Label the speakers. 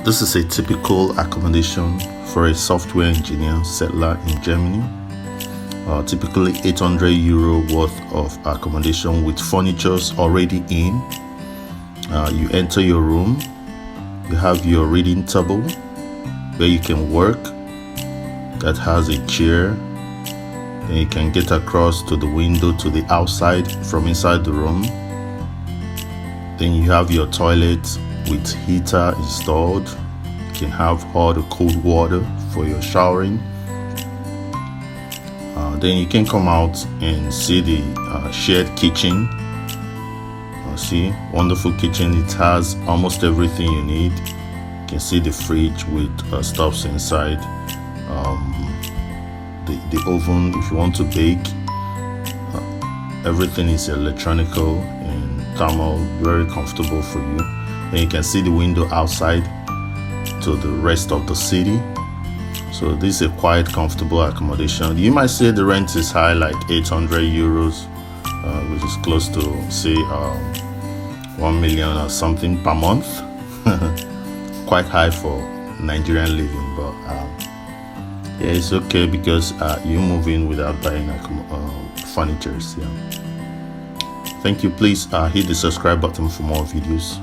Speaker 1: This is a typical accommodation for a software engineer settler in Germany. Typically 800 euro worth of accommodation with furnitures already in. You enter your room, you have your reading table where you can work, that has a chair, and you can get across to the window to the outside from inside the room. Then you have your toilet with heater installed. You can have hot or cold water for your showering. Then you can come out and see the shared kitchen. See, wonderful kitchen. It has almost everything you need. You can see the fridge with stuffs inside. The oven if you want to bake. Everything is electronical and thermal, very comfortable for you. And you can see the window outside to the rest of the city. So this is a quite comfortable accommodation. You might say the rent is high, like 800 euros, which is close to say 1 million or something per month. Quite high for Nigerian living, but yeah, it's okay because you move in without buying furniture. Yeah. Thank you. Please hit the subscribe button for more videos.